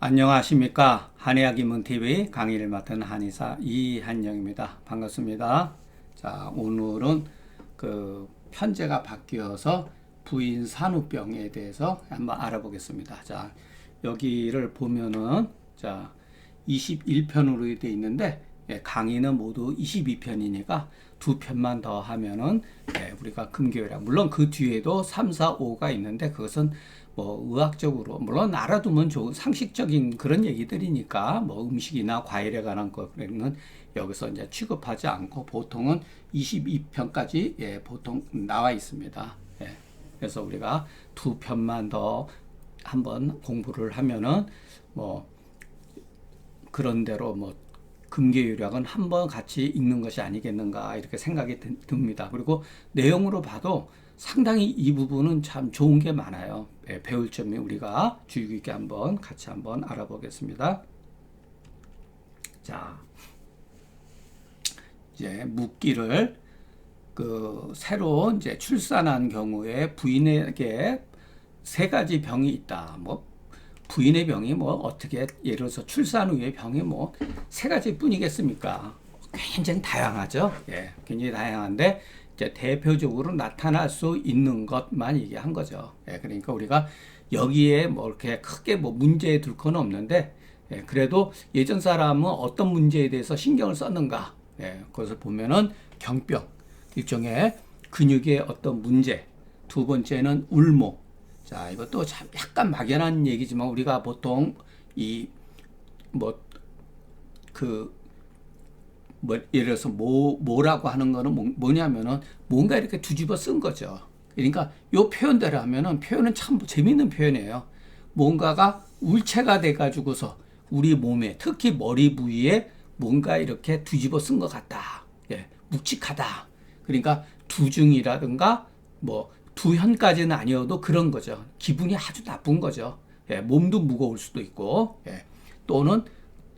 안녕하십니까. 한의학입문TV 강의를 맡은 한의사 이한영입니다. 반갑습니다. 자, 오늘은 편제가 바뀌어서 부인 산후병에 대해서 한번 알아보겠습니다. 자, 여기를 보면은, 자, 21편으로 되어 있는데, 강의는 모두 22편이니까 두 편만 더 하면은, 우리가 금교회라. 물론 그 뒤에도 3, 4, 5가 있는데, 그것은 뭐 의학적으로 물론 알아두면 좋은 상식적인 그런 얘기들이니까 뭐 음식이나 과일에 관한 거는 여기서 이제 취급하지 않고 보통은 22편까지 보통 나와 있습니다. 그래서 우리가 두 편만 더 한번 공부를 하면은 뭐 그런 대로 뭐 금계유략은 한번 같이 읽는 것이 아니겠는가 이렇게 생각이 듭니다. 그리고 내용으로 봐도 상당히 이 부분은 참 좋은 게 많아요. 배울 점이 우리가 주의 깊게 한번 같이 한번 알아보겠습니다. 자, 이제 묻기를 새로 이제 출산한 경우에 부인에게 세 가지 병이 있다. 뭐 부인의 병이 뭐 어떻게 예를 들어서 출산 후의 병이 뭐 세 가지뿐이겠습니까? 굉장히 다양하죠. 굉장히 다양한데 이제 대표적으로 나타날 수 있는 것만 얘기한 거죠. 그러니까 우리가 여기에 뭐 이렇게 크게 뭐 문제에 둘 건 없는데, 그래도 예전 사람은 어떤 문제에 대해서 신경을 썼는가, 그것을 보면은 경병, 일종의 근육의 어떤 문제, 두 번째는 울모. 자, 이것도 참 약간 막연한 얘기지만 우리가 보통 예를 들어서 뭐라고 하는 거는 뭐냐면은 뭔가 이렇게 뒤집어 쓴 거죠. 그러니까 요 표현대로 하면은 표현은 참 재밌는 표현이에요. 뭔가가 울체가 돼 가지고서 우리 몸에 특히 머리 부위에 뭔가 이렇게 뒤집어 쓴 것 같다. 묵직하다. 그러니까 두중이라든가 뭐 두현까지는 아니어도 그런 거죠. 기분이 아주 나쁜 거죠. 몸도 무거울 수도 있고, 또는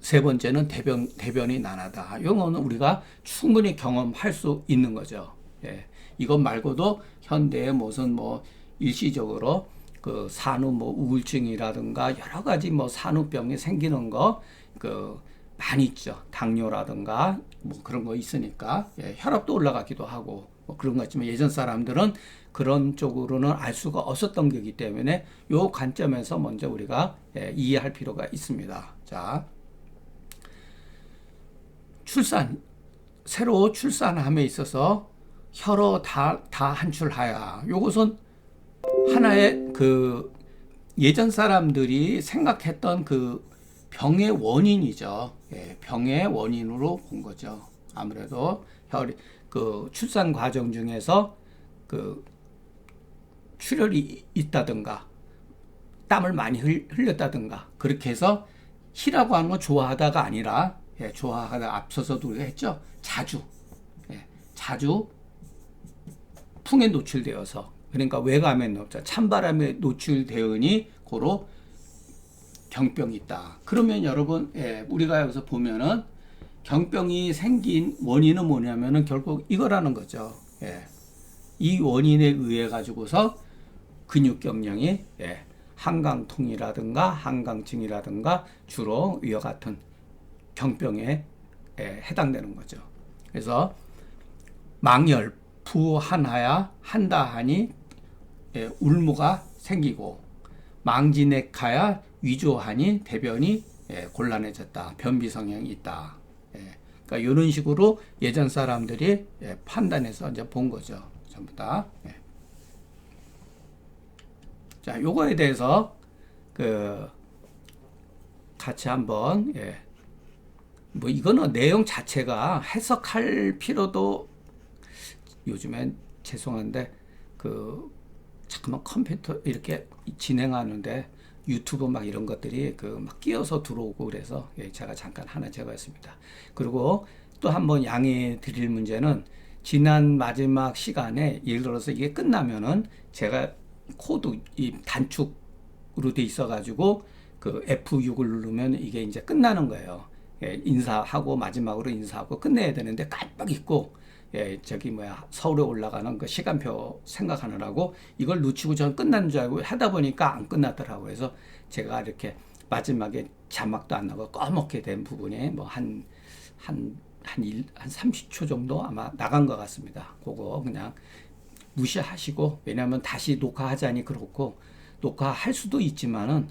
세 번째는 대변이 난하다. 이거는 우리가 충분히 경험할 수 있는 거죠. 이것 말고도 현대에 무슨 뭐 일시적으로 산후 뭐 우울증이라든가 여러 가지 뭐 산후병이 생기는 거 많이 있죠. 당뇨라든가 뭐 그런 거 있으니까 혈압도 올라가기도 하고 뭐 그런 거 있지만 예전 사람들은 그런 쪽으로는 알 수가 없었던 거기 때문에 요 관점에서 먼저 우리가 이해할 필요가 있습니다. 자. 새로 출산함에 있어서 혈어 다 한출하야. 요것은 하나의 예전 사람들이 생각했던 병의 원인이죠. 병의 원인으로 본 거죠. 아무래도 출산 과정 중에서 출혈이 있다든가 땀을 많이 흘렸다든가 그렇게 해서 희라고 하는 건 좋아하다가 아니라 좋아하다 앞서서도 우리가 했죠. 자주 풍에 노출되어서 그러니까 외감에 찬바람에 노출되으니 고로 경병이 있다. 그러면 여러분 우리가 여기서 보면은 경병이 생긴 원인은 뭐냐면은 결국 이거라는 거죠. 이 원인에 의해 가지고서 근육경련이 한강통이라든가 한강증이라든가 주로 이와 같은 경병에 해당되는 거죠. 그래서 망열, 부한하야 한다하니 울무가 생기고 망진액하야 위조하니 대변이 곤란해졌다. 변비 성향이 있다. 그러니까 이런 식으로 예전 사람들이 판단해서 이제 본 거죠. 전부 다. 자, 요거에 대해서 같이 한번 뭐 이거는 내용 자체가 해석할 필요도 요즘엔 죄송한데 잠깐만 컴퓨터 이렇게 진행하는데 유튜브 막 이런 것들이 막 끼어서 들어오고 그래서 제가 잠깐 하나 제거했습니다. 그리고 또 한번 양해 드릴 문제는 지난 마지막 시간에 예를 들어서 이게 끝나면은 제가 코드 이 단축으로 돼 있어 가지고 F6을 누르면 이게 이제 끝나는 거예요. 인사하고 마지막으로 인사하고 끝내야 되는데 깜빡 잊고 저기 뭐야 서울에 올라가는 그 시간표 생각하느라고 이걸 놓치고 전 끝난 줄 알고 하다 보니까 안 끝났더라고요. 그래서 제가 이렇게 마지막에 자막도 안 나고 꺼먹게 된 부분에 뭐 한 30초 정도 아마 나간 것 같습니다. 그거 그냥 무시하시고, 왜냐하면 다시 녹화하자니 그렇고, 녹화할 수도 있지만은,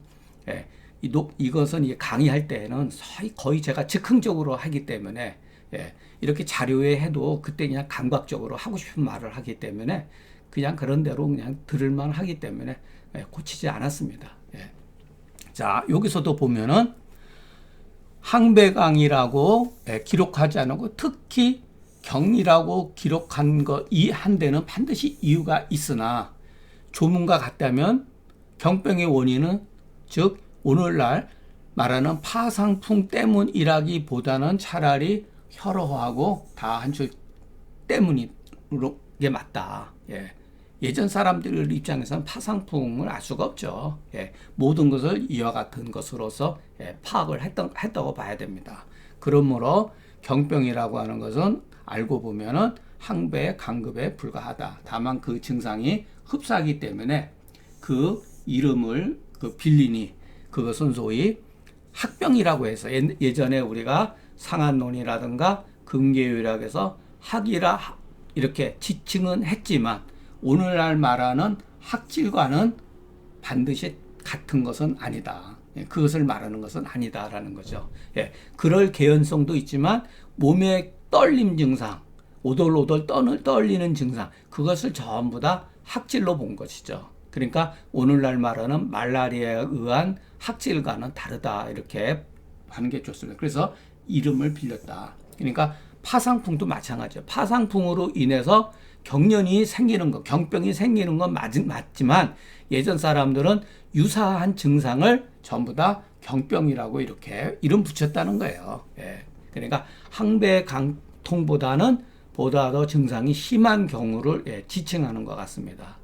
이것은 강의할 때는 거의 제가 즉흥적으로 하기 때문에, 이렇게 자료에 해도 그때 그냥 감각적으로 하고 싶은 말을 하기 때문에, 그냥 그런 대로 그냥 들을만 하기 때문에, 고치지 않았습니다. 자, 여기서도 보면은, 항배강이라고 기록하지 않고 특히 경이라고 기록한 것 이 한 대는 반드시 이유가 있으나 조문과 같다면 경병의 원인은 즉 오늘날 말하는 파상풍 때문이라기보다는 차라리 혈호하고 다 한 줄 때문이 게 맞다. 예전 사람들 입장에서는 파상풍을 알 수가 없죠. 모든 것을 이와 같은 것으로서 파악을 했다고 봐야 됩니다. 그러므로 경병이라고 하는 것은 알고 보면은 항배, 강급에 불과하다. 다만 그 증상이 흡사하기 때문에 그 이름을 빌리니 그것은 소위 학병이라고 해서 예전에 우리가 상한론이라든가 금계유락에서 학이라 이렇게 지칭은 했지만 오늘날 말하는 학질과는 반드시 같은 것은 아니다. 그것을 말하는 것은 아니다라는 거죠. 그럴 개연성도 있지만 몸의 떨림 증상, 오돌오돌 떨리는 증상, 그것을 전부 다 학질로 본 것이죠. 그러니까 오늘날 말하는 말라리아에 의한 학질과는 다르다 이렇게 하는 게 좋습니다. 그래서 이름을 빌렸다. 그러니까 파상풍도 마찬가지죠. 파상풍으로 인해서 경련이 생기는 것, 경병이 생기는 건 맞지만 예전 사람들은 유사한 증상을 전부 다 경병이라고 이렇게 이름 붙였다는 거예요. 그러니까 항배강통보다는 보다 더 증상이 심한 경우를 지칭하는 것 같습니다.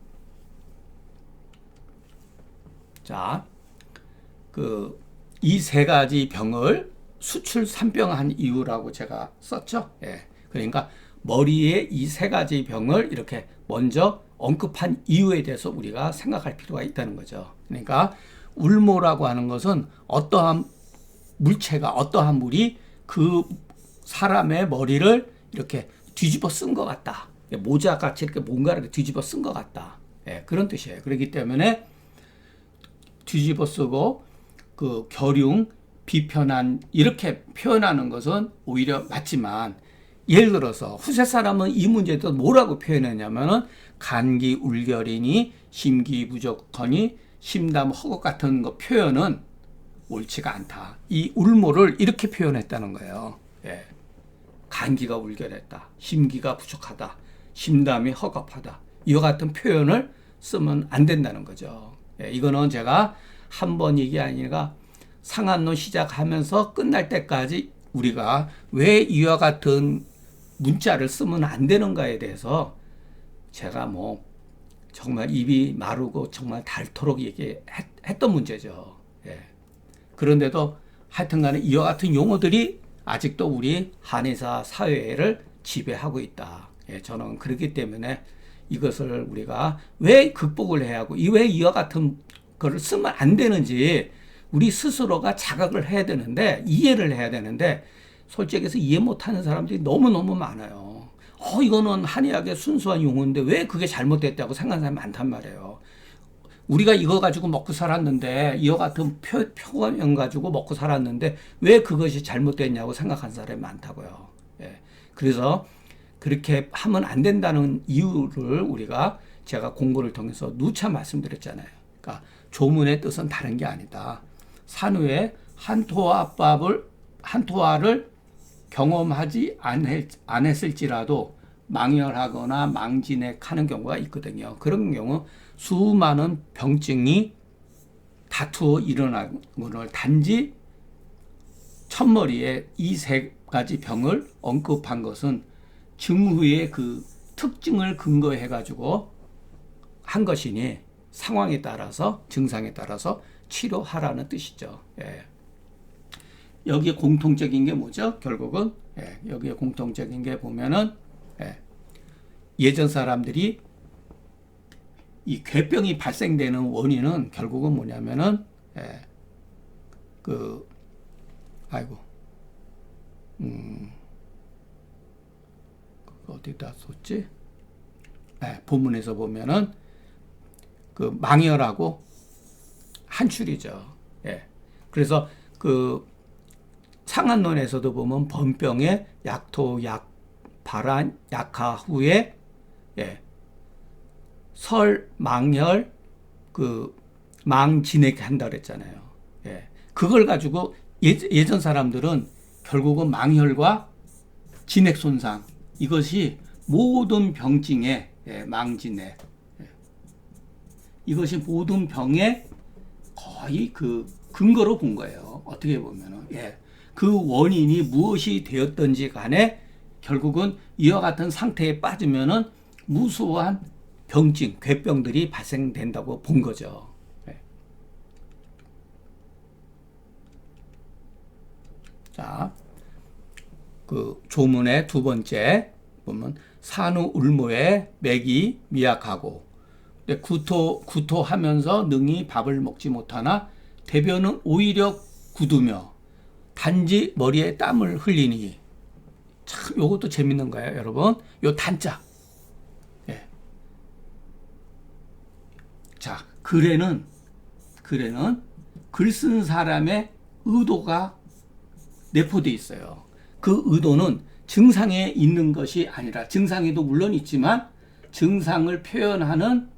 자, 이 세 가지 병을 수출 3병한 이유라고 제가 썼죠. 그러니까 머리에 이 세 가지 병을 이렇게 먼저 언급한 이유에 대해서 우리가 생각할 필요가 있다는 거죠. 그러니까 울모라고 하는 것은 어떠한 물체가, 어떠한 물이 그 사람의 머리를 이렇게 뒤집어 쓴 것 같다. 모자같이 이렇게 뭔가를 뒤집어 쓴 것 같다. 그런 뜻이에요. 그렇기 때문에 뒤집어 쓰고 그 결융, 비편한 이렇게 표현하는 것은 오히려 맞지만 예를 들어서 후세 사람은 이 문제에 대해서 뭐라고 표현했냐면은 간기 울결이니 심기 부족하니 심담 허걱 같은 거 표현은 옳지가 않다. 이 울모를 이렇게 표현했다는 거예요. 간기가 울결했다. 심기가 부족하다. 심담이 허겁하다. 이와 같은 표현을 쓰면 안 된다는 거죠. 이거는 제가 한 번 얘기 아니라 상한론 시작하면서 끝날 때까지 우리가 왜 이와 같은 문자를 쓰면 안 되는가에 대해서 제가 뭐 정말 입이 마르고 정말 닳도록 얘기했던 문제죠. 그런데도 하여튼 간에 이와 같은 용어들이 아직도 우리 한의사 사회를 지배하고 있다. 저는 그렇기 때문에 이것을 우리가 왜 극복을 해야 하고 왜 이와 같은 거를 쓰면 안 되는지 우리 스스로가 자각을 해야 되는데 이해를 해야 되는데 솔직히 해서 이해 못하는 사람들이 너무너무 많아요. 이거는 한의학의 순수한 용어인데 왜 그게 잘못됐다고 생각하는 사람이 많단 말이에요. 우리가 이거 가지고 먹고 살았는데 이와 같은 표현 가지고 먹고 살았는데 왜 그것이 잘못됐냐고 생각하는 사람이 많다고요. 그래서 그렇게 하면 안 된다는 이유를 우리가 제가 공부를 통해서 누차 말씀드렸잖아요. 그러니까 조문의 뜻은 다른 게 아니다. 산후에 한토화를 경험하지 않았을지라도 망열하거나 망진액하는 경우가 있거든요. 그런 경우 수많은 병증이 다투어 일어나는 것을 단지 첫머리에 이 세 가지 병을 언급한 것은 증후의 그 특징을 근거해 가지고 한 것이니 상황에 따라서 증상에 따라서 치료하라는 뜻이죠. 여기에 공통적인 게 뭐죠? 결국은 여기에 공통적인 게 보면은 예전 사람들이 이 괴병이 발생되는 원인은 결국은 뭐냐면은 그 아이고 어디다 썼지? 본문에서 보면은 그 망열하고 한출이죠. 그래서 그 상한론에서도 보면 번병에 약토, 발한, 약하 후에 설, 망열, 그 망진액 한다 그랬잖아요. 그걸 가지고 예전 사람들은 결국은 망혈과 진액 손상, 이것이 모든 병증의 망진액, 이것이 모든 병의 거의 그 근거로 본 거예요. 어떻게 보면은 그 원인이 무엇이 되었든지 간에 결국은 이와 같은 상태에 빠지면은 무수한 병증, 괴병들이 발생된다고 본 거죠. 자, 그 조문의 두 번째 보면 산후 울모에 맥이 미약하고 구토하면서 능히 밥을 먹지 못하나 대변은 오히려 굳으며 단지 머리에 땀을 흘리니. 참 요것도 재밌는 거예요, 여러분. 요 단자. 자, 글에는 글 쓴 사람의 의도가 내포되어 있어요. 그 의도는 증상에 있는 것이 아니라, 증상에도 물론 있지만 증상을 표현하는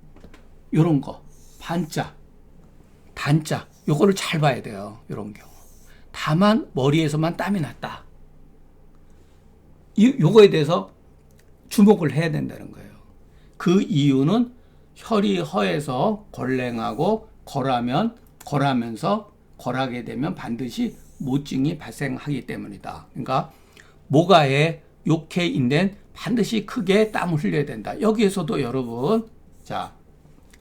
요런 거, 단자, 요거를 잘 봐야 돼요. 요런 경우. 다만 머리에서만 땀이 났다. 요거에 대해서 주목을 해야 된다는 거예요. 그 이유는 혈이 허해서 골랭하고 골하게 되면 반드시 모증이 발생하기 때문이다. 그러니까 모가에 욕해인된 반드시 크게 땀을 흘려야 된다. 여기에서도 여러분, 자,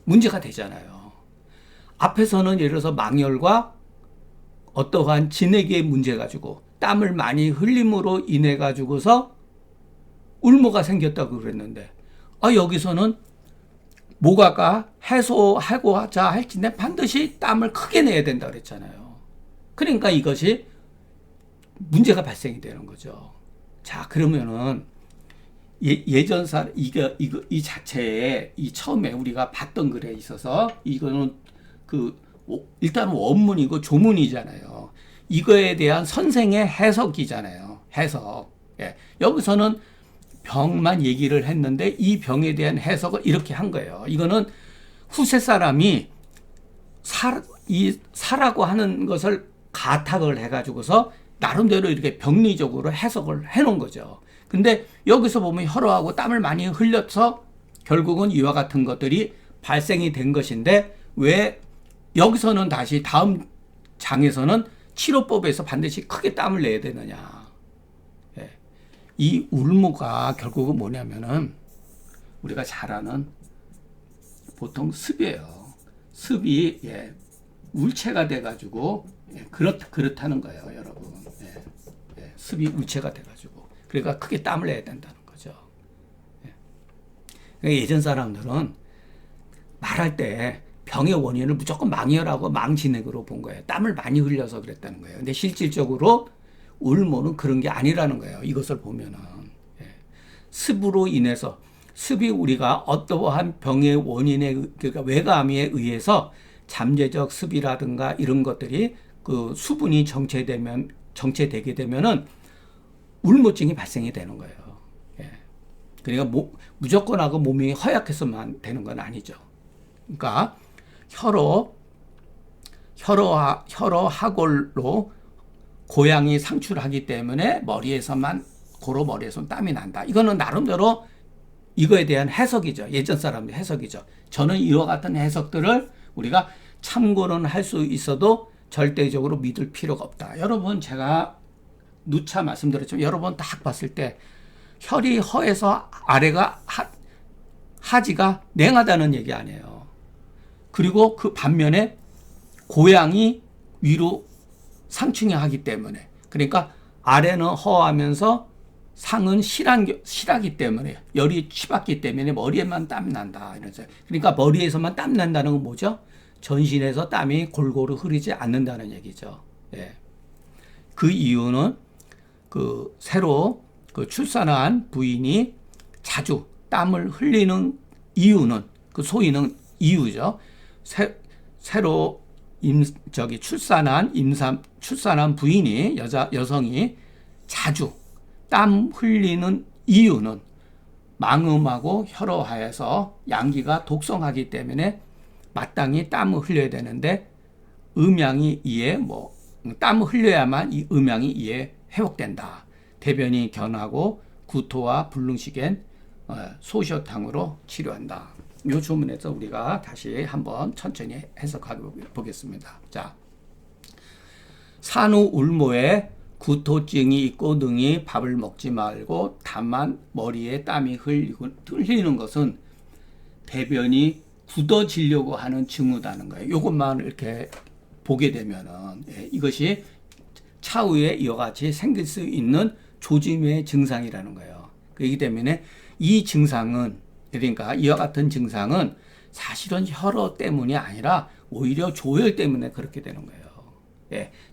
문제가 되잖아요. 앞에서는 예를 들어서 망열과 어떠한 진액의 문제 가지고 땀을 많이 흘림으로 인해 가지고서 울모가 생겼다고 그랬는데, 여기서는 모가가 해소하고자 할진데 반드시 땀을 크게 내야 된다 그랬잖아요. 그러니까 이것이 문제가 발생이 되는 거죠. 자, 그러면은 예전사 이 자체에 이 처음에 우리가 봤던 글에 있어서 이거는 일단 원문이고 조문이잖아요. 이거에 대한 선생의 해석이잖아요. 해석. 여기서는 병만 얘기를 했는데 이 병에 대한 해석을 이렇게 한 거예요. 이거는 후세 사람이 사라고 하는 것을 가탁을 해가지고서 나름대로 이렇게 병리적으로 해석을 해놓은 거죠. 근데 여기서 보면 혈어하고 땀을 많이 흘려서 결국은 이와 같은 것들이 발생이 된 것인데, 왜 여기서는 다시 다음 장에서는 치료법에서 반드시 크게 땀을 내야 되느냐. 이 울모가 결국은 뭐냐면은 우리가 잘 아는 보통 습이에요. 습이 울체가 돼가지고 그렇다는 거예요, 여러분. 습이 울체가 돼가지고 그러니까 크게 땀을 내야 된다는 거죠. 그러니까 예전 사람들은 말할 때 병의 원인을 무조건 망열하고 망진액으로 본 거예요. 땀을 많이 흘려서 그랬다는 거예요. 근데 실질적으로 울모는 그런 게 아니라는 거예요. 이것을 보면은 습으로 인해서, 습이 우리가 어떠한 병의 원인에, 그러니까 외감에 의해서 잠재적 습이라든가 이런 것들이 그 수분이 정체되게 되면은 울모증이 발생이 되는 거예요. 그러니까 무조건 하고 몸이 허약해서만 되는 건 아니죠. 그러니까 혈어하골로 고양이 상출하기 때문에 머리에서만 땀이 난다. 이거는 나름대로 이거에 대한 해석이죠. 예전 사람의 해석이죠. 저는 이와 같은 해석들을 우리가 참고는 할 수 있어도 절대적으로 믿을 필요가 없다. 여러분, 제가 누차 말씀드렸지만 여러분 딱 봤을 때 혈이 허해서 아래가 하지가 냉하다는 얘기 아니에요. 그리고 그 반면에 고양이 위로 상충해 하기 때문에, 그러니까 아래는 허하면서 상은 실하기 때문에 열이 치받기 때문에 머리에만 땀 난다 이러죠. 그러니까 머리에서만 땀 난다는 건 뭐죠? 전신에서 땀이 골고루 흐르지 않는다는 얘기죠. 예. 그 이유는 그 새로 그 출산한 부인이 자주 땀을 흘리는 이유는 그 소위는 이유죠. 새로 출산한 부인이 여성이 자주 땀 흘리는 이유는 망음하고 혈어하여서 양기가 독성하기 때문에 마땅히 땀을 흘려야 되는데 음양이 이에 땀을 흘려야만 이 음양이 이에 회복된다. 대변이 견하고 구토와 불능식엔 소시효탕으로 치료한다. 이 주문에서 우리가 다시 한번 천천히 해석해 보겠습니다. 자, 산후 울모에 구토증이 있고 능히 밥을 먹지 말고 다만 머리에 땀이 흘리는 것은 대변이 굳어지려고 하는 징후다는 거예요. 이것만 이렇게 보게 되면은 이것이 차후에 이와 같이 생길 수 있는 조짐의 증상이라는 거예요. 그렇기 때문에 이 증상은 그러니까 이와 같은 증상은 사실은 혈어 때문이 아니라 오히려 조혈 때문에 그렇게 되는 거예요.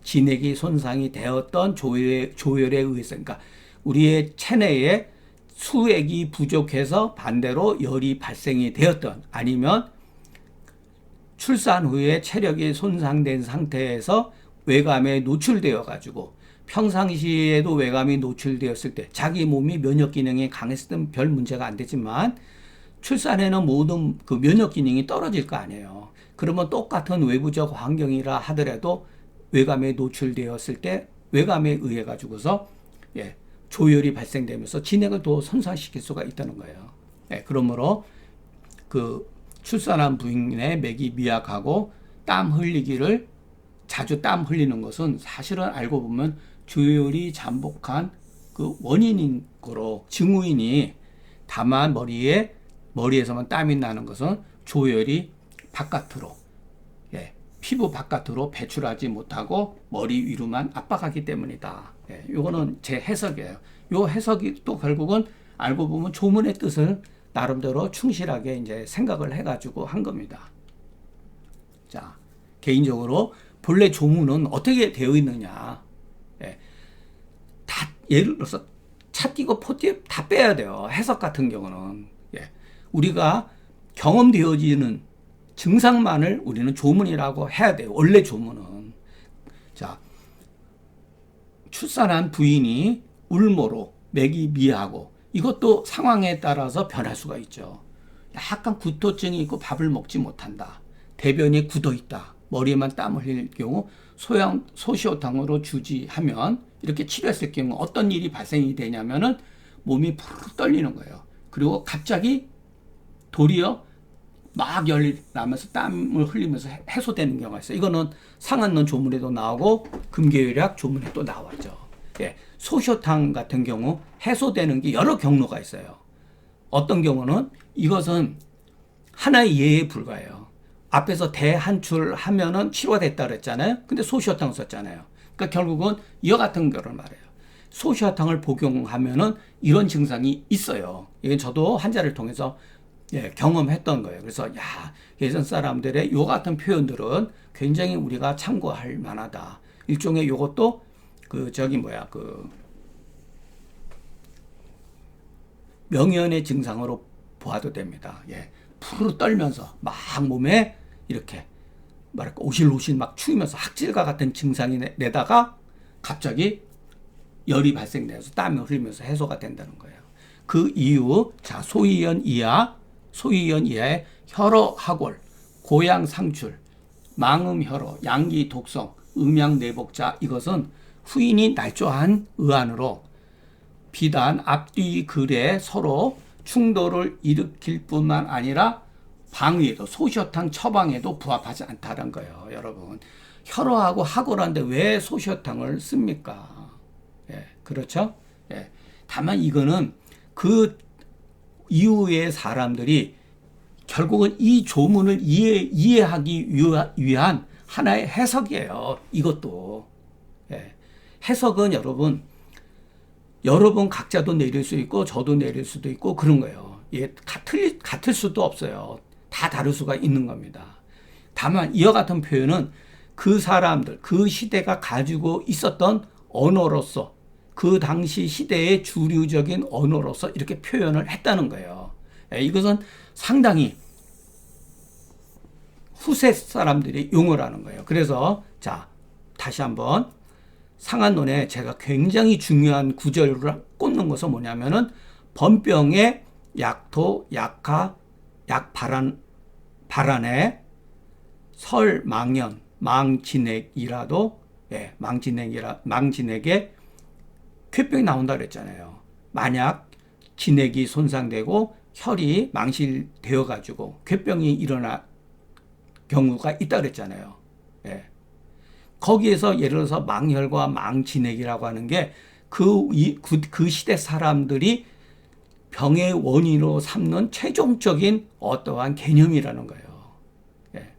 진액이 손상이 되었던 조혈에 의해서 그러니까 우리의 체내에 수액이 부족해서 반대로 열이 발생이 되었던 아니면 출산 후에 체력이 손상된 상태에서 외감에 노출되어 가지고 평상시에도 외감이 노출되었을 때 자기 몸이 면역 기능이 강했을 때는 별 문제가 안 되지만 출산에는 모든 그 면역 기능이 떨어질 거 아니에요. 그러면 똑같은 외부적 환경이라 하더라도 외감에 노출되었을 때 외감에 의해 가지고서 조혈이 발생되면서 진액을 더 손상시킬 수가 있다는 거예요. 그러므로 그 출산한 부인의 맥이 미약하고 자주 땀 흘리는 것은 사실은 알고 보면 조혈이 잠복한 그 원인인 거로 징후이니 다만 머리에서만 땀이 나는 것은 조혈이 바깥으로 피부 바깥으로 배출하지 못하고 머리 위로만 압박하기 때문이다. 요거는 제 해석이에요. 요 해석이 또 결국은 알고 보면 조문의 뜻을 나름대로 충실하게 이제 생각을 해가지고 한 겁니다. 자, 개인적으로 본래 조문은 어떻게 되어 있느냐. 예를 들어서 차띄고 포띄 다 빼야 돼요. 해석 같은 경우는. 우리가 경험되어지는 증상만을 우리는 조문이라고 해야 돼요. 원래 조문은. 자, 출산한 부인이 울모로 맥이 미하고 이것도 상황에 따라서 변할 수가 있죠. 약간 구토증이 있고 밥을 먹지 못한다. 대변이 굳어 있다. 머리에만 땀을 흘릴 경우 소시효탕으로 주지하면 이렇게 치료했을 경우 어떤 일이 발생이 되냐면은 몸이 푸르르 떨리는 거예요. 그리고 갑자기 도리어 막 열이 나면서 땀을 흘리면서 해소되는 경우가 있어요. 이거는 상한론 조문에도 나오고 금계혈약 조문에 또 나왔죠. 소시효탕 같은 경우 해소되는 게 여러 경로가 있어요. 어떤 경우는 이것은 하나의 예에 불과해요. 앞에서 대한출 하면은 치료가 됐다 그랬잖아요. 근데 소시효탕 썼잖아요. 그러니까 결국은 이와 같은 거를 말해요. 소시효탕을 복용하면은 이런 증상이 있어요. 이건 저도 환자를 통해서 경험했던 거예요. 그래서 예전 사람들의 요 같은 표현들은 굉장히 우리가 참고할 만하다. 일종의 요것도 명현의 증상으로 보아도 됩니다. 푸르르 떨면서 막 몸에 이렇게 오실오실 막 추우면서 학질과 같은 증상이 내다가 갑자기 열이 발생돼서 땀이 흘리면서 해소가 된다는 거예요. 그 이유, 소위현 이하의 혈어하골, 고양상출, 망음혈어, 양기 독성, 음양내복자 이것은 후인이 날조한 의안으로 비단 앞뒤 글에 서로 충돌을 일으킬 뿐만 아니라 방위에도 소시효탕 처방에도 부합하지 않다는 거예요. 여러분 혈어하고 하골한데 왜 소시효탕을 씁니까? 그렇죠? 다만 이거는 그 이후의 사람들이 결국은 이 조문을 이해하기 위한 하나의 해석이에요. 이것도 해석은 여러분 여러분 각자도 내릴 수 있고 저도 내릴 수도 있고 그런 거예요. 예, 같을 수도 없어요. 다 다를 수가 있는 겁니다. 다만 이와 같은 표현은 그 사람들, 그 시대가 가지고 있었던 언어로서 그 당시 시대의 주류적인 언어로서 이렇게 표현을 했다는 거예요. 예, 이것은 상당히 후세 사람들이 용어라는 거예요. 그래서 자, 다시 한번 상한론에 제가 굉장히 중요한 구절을 꽂는 것은 뭐냐면은 번병의 약토, 약하, 발안에 설, 망연, 망진액이라도 예, 망진액에 쾌병이 나온다 그랬잖아요. 만약 진액이 손상되고 혈이 망실되어 가지고 쾌병이 일어나 경우가 있다 그랬잖아요. 예. 거기에서 예를 들어서 망혈과 망진액이라고 하는 게 그 시대 사람들이 병의 원인으로 삼는 최종적인 어떠한 개념이라는 거예요. 예.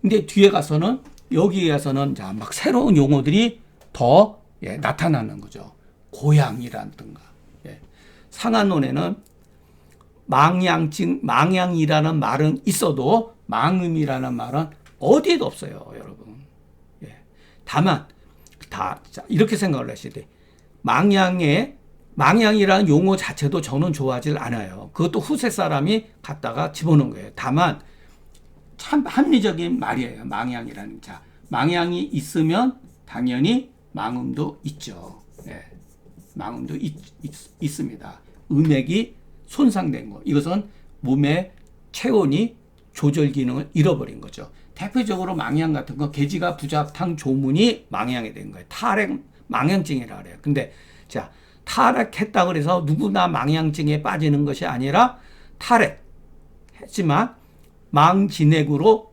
근데 뒤에 가서는 여기에 가서는 자, 막 새로운 용어들이 더 예, 나타나는 거죠. 고양이라든가. 예. 상한론에는 망양이라는 말은 있어도 망음이라는 말은 어디에도 없어요, 여러분. 예. 다만 이렇게 생각을 하셔야 돼. 망양이라는 용어 자체도 저는 좋아하지 않아요. 그것도 후세 사람이 갖다가 집어넣은 거예요. 다만 참 합리적인 말이에요. 망양이라는 자, 망양이 있으면 당연히 망음도 있죠. 예. 망음도 있습니다. 음액이 손상된 거. 이것은 몸의 체온이 조절 기능을 잃어버린 거죠. 대표적으로 망양 같은 거 계지가 부작탕 조문이 망양이 된 거예요. 탈핵 망양증이라 그래요. 근데 자, 탈핵했다 그래서 누구나 망양증에 빠지는 것이 아니라 탈핵했지만 망진액으로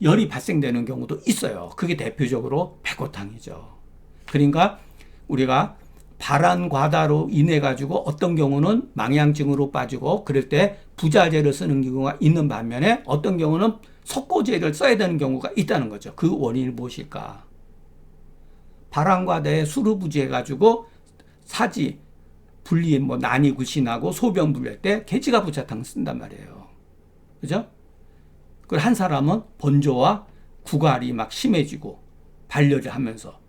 열이 발생되는 경우도 있어요. 그게 대표적으로 백호탕이죠. 그러니까 우리가 발한 과다로 인해 가지고 어떤 경우는 망양증으로 빠지고 그럴 때 부자재를 쓰는 경우가 있는 반면에 어떤 경우는 석고제를 써야 되는 경우가 있다는 거죠. 그 원인이 무엇일까? 발한 과다에 술을 부지해 가지고 사지 분리 난이 굴신하고 소변 분리할 때 계지가 부자탕 쓴단 말이에요. 그죠? 그리고 한 사람은 번조와 구갈이 막 심해지고 발열을 하면서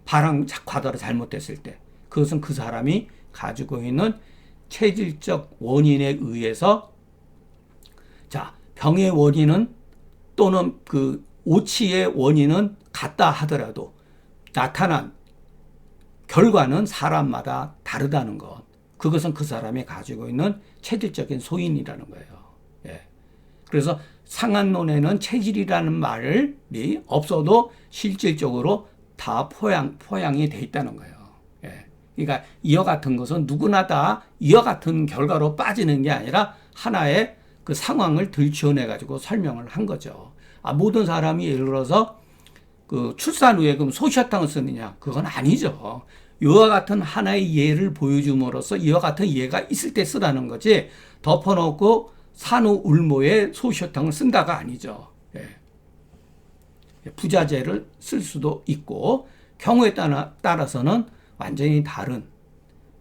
발한 과다로 잘못됐을 때 그것은 그 사람이 가지고 있는 체질적 원인에 의해서 자, 병의 원인은 또는 그 오치의 원인은 같다 하더라도 나타난 결과는 사람마다 다르다는 것. 그것은 그 사람이 가지고 있는 체질적인 소인이라는 거예요. 예. 그래서 상한론에는 체질이라는 말이 없어도 실질적으로 다 포양이 돼 있다는 거예요. 예. 그러니까 이와 같은 것은 누구나 다 이와 같은 결과로 빠지는 게 아니라 하나의 그 상황을 들추어내 가지고 설명을 한 거죠. 모든 사람이 예를 들어서 그 출산 후에 그럼 소시사탕을 쓰느냐? 그건 아니죠. 이와 같은 하나의 예를 보여줌으로써 이와 같은 예가 있을 때 쓰라는 거지 덮어놓고 산후 울모에 소시사탕을 쓴다가 아니죠. 예. 부자재를 쓸 수도 있고 경우에 따라서는 완전히 다른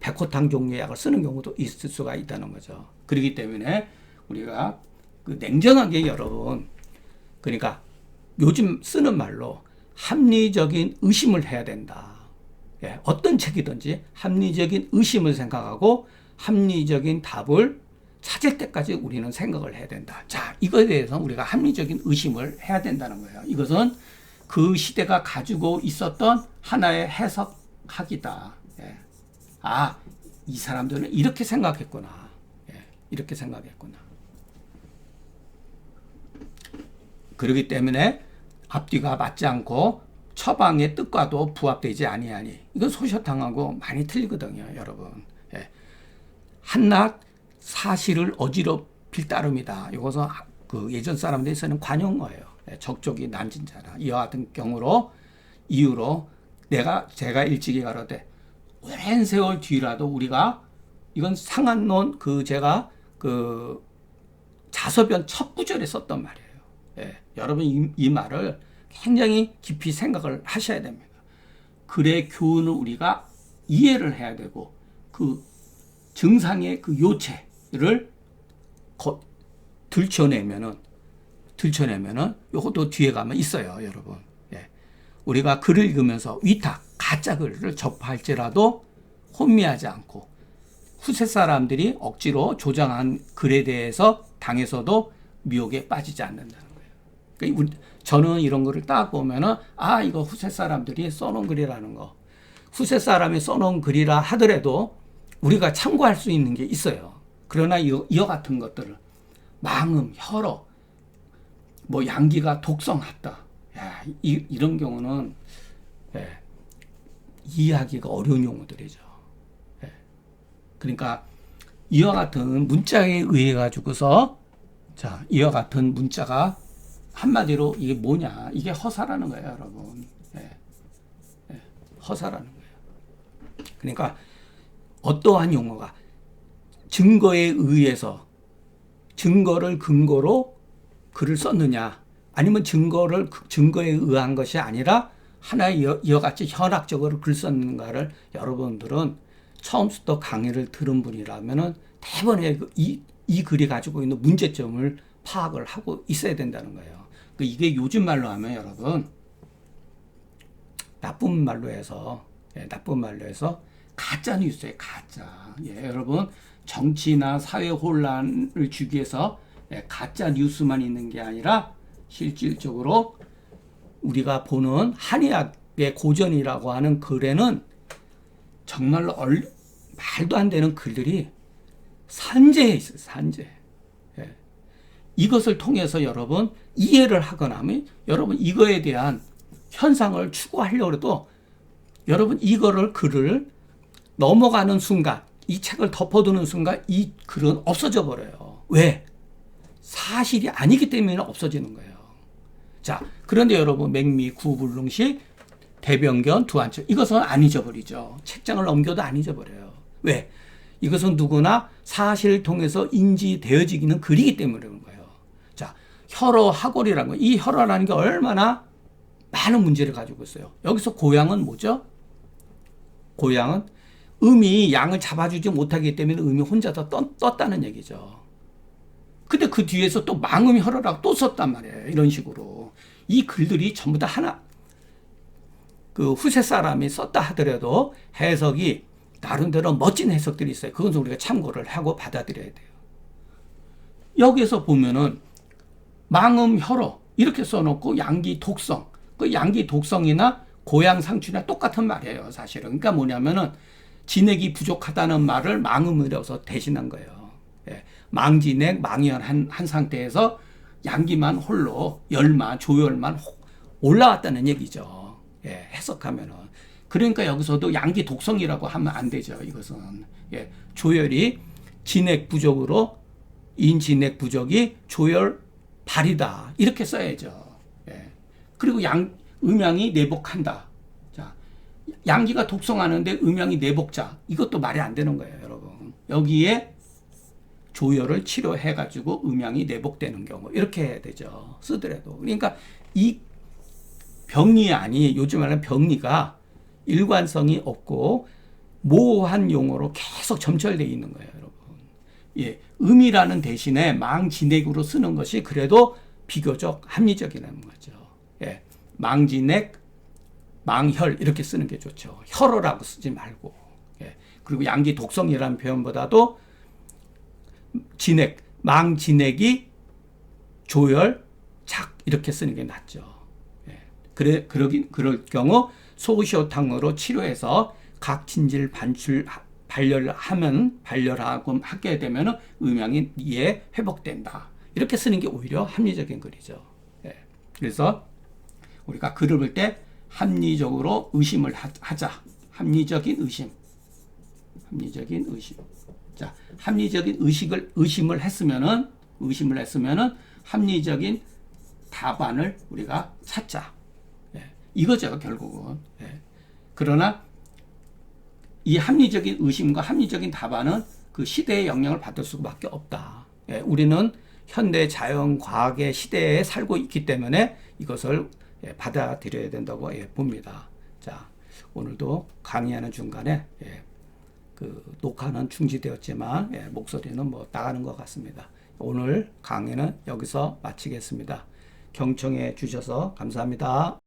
백호탕 종류의 약을 쓰는 경우도 있을 수가 있다는 거죠. 그렇기 때문에 우리가 그 냉정하게 여러분 그러니까 요즘 쓰는 말로 합리적인 의심을 해야 된다. 예, 어떤 책이든지 합리적인 의심을 생각하고 합리적인 답을 찾을 때까지 우리는 생각을 해야 된다. 자, 이거에 대해서 우리가 합리적인 의심을 해야 된다는 거예요. 이것은 그 시대가 가지고 있었던 하나의 해석학이다. 예. 이 사람들은 이렇게 생각했구나. 예, 이렇게 생각했구나. 그렇기 때문에 앞뒤가 맞지 않고 처방의 뜻과도 부합되지 아니하니 이건 소시사탕하고 많이 틀리거든요, 여러분. 예. 한낱 사실을 어지럽힐 따름이다. 이것은 그 예전 사람들이 쓰는 관용어예요. 예. 적족이 난진자라. 이와 같은 이유로 제가 일찍이 가로되 오랜 세월 뒤라도 우리가 이건 상한론 제가 자서변 첫 구절에 썼던 말이에요. 예. 여러분 이 말을 굉장히 깊이 생각을 하셔야 됩니다. 글의 교훈을 우리가 이해를 해야 되고 그 증상의 그 요체를 들춰내면은 요것도 뒤에 가면 있어요, 여러분. 예. 우리가 글을 읽으면서 위탁, 가짜 글을 접할지라도 혼미하지 않고 후세 사람들이 억지로 조장한 글에 대해서 당해서도 미혹에 빠지지 않는다는 거예요. 그러니까 저는 이런 거를 딱 보면은 이거 후세 사람들이 써놓은 글이라는 거. 후세 사람이 써놓은 글이라 하더라도 우리가 참고할 수 있는 게 있어요. 그러나 이와 같은 것들을 망음, 혈어, 뭐 양기가 독성했다. 이런 경우는 이해하기가 어려운 용어들이죠. 그러니까 이와 같은 문자에 의해 가지고서 이와 같은 문자가 한마디로 이게 뭐냐? 이게 허사라는 거예요, 여러분. 허사라는 거예요. 그러니까 어떠한 용어가 증거에 의해서 증거를 근거로 글을 썼느냐, 아니면 증거에 의한 것이 아니라 하나의 이와 같이 현학적으로 글 썼는가를 여러분들은 처음부터 강의를 들은 분이라면은 대번에 이 글이 가지고 있는 문제점을 파악을 하고 있어야 된다는 거예요. 이게 요즘 말로 하면 여러분 나쁜 말로 해서 가짜 뉴스예요, 가짜. 여러분 정치나 사회 혼란을 주기 위해서 가짜 뉴스만 있는 게 아니라 실질적으로 우리가 보는 한의학의 고전이라고 하는 글에는 정말로 말도 안 되는 글들이 산재에 있어요, 산재. 이것을 통해서 여러분 이해를 하거나 하면 여러분 이거에 대한 현상을 추구하려고 해도 여러분 글을 넘어가는 순간, 이 책을 덮어두는 순간 이 글은 없어져 버려요. 왜? 사실이 아니기 때문에 없어지는 거예요. 그런데 여러분 맹미, 구불능식, 대변견, 두한철 이것은 안 잊어버리죠. 책장을 넘겨도 안 잊어버려요. 왜? 이것은 누구나 사실을 통해서 인지되어지기는 글이기 때문에 그런 거예요. 혈어, 하골이라는 거, 이 혈어라는 게 얼마나 많은 문제를 가지고 있어요. 여기서 고양은 뭐죠? 고양은 음이 양을 잡아주지 못하기 때문에 음이 혼자 더 떴다는 얘기죠. 근데 그 뒤에서 또 망음 혈어라고 또 썼단 말이에요. 이런 식으로. 이 글들이 전부 다 그 후세 사람이 썼다 하더라도 해석이 나름대로 멋진 해석들이 있어요. 그건 우리가 참고를 하고 받아들여야 돼요. 여기에서 보면은 망음 혈어 이렇게 써놓고 양기 독성, 그 양기 독성이나 고양 상추나 똑같은 말이에요, 사실은. 그러니까 뭐냐면은 진액이 부족하다는 말을 망음이라서 대신한 거예요. 망진액, 망연 한 상태에서 양기만 홀로 조열만 올라왔다는 얘기죠. 해석하면은. 그러니까 여기서도 양기 독성이라고 하면 안 되죠, 이것은. 조열이 진액 부족으로 인진액 부족이 조열 발이다. 이렇게 써야죠. 그리고 음양이 내복한다. 양기가 독성하는데 음양이 내복자. 이것도 말이 안 되는 거예요, 여러분. 여기에 조열을 치료해가지고 음양이 내복되는 경우. 이렇게 해야 되죠. 쓰더라도. 그러니까 이 병리안이, 요즘 말하는 병리가 일관성이 없고 모호한 용어로 계속 점철되어 있는 거예요, 여러분. 음이라는 대신에 망진액으로 쓰는 것이 그래도 비교적 합리적이라는 거죠. 망진액, 망혈 이렇게 쓰는 게 좋죠. 혈어라고 쓰지 말고. 그리고 양기 독성이라는 표현보다도 망진액이 조열, 착 이렇게 쓰는 게 낫죠. 그럴 경우 소시오탕으로 치료해서 각진질 발열하고 하게 되면 음양이 회복된다. 이렇게 쓰는 게 오히려 합리적인 글이죠. 그래서 우리가 글을 볼 때 합리적으로 의심을 하자. 합리적인 의심. 합리적인 의심을 했으면은 합리적인 답안을 우리가 찾자. 이거죠, 결국은. 그러나 이 합리적인 의심과 합리적인 답안은 그 시대의 영향을 받을 수밖에 없다. 우리는 현대 자연과학의 시대에 살고 있기 때문에 이것을 받아들여야 된다고 봅니다. 오늘도 강의하는 중간에 그 녹화는 중지되었지만 목소리는 뭐 나가는 것 같습니다. 오늘 강의는 여기서 마치겠습니다. 경청해 주셔서 감사합니다.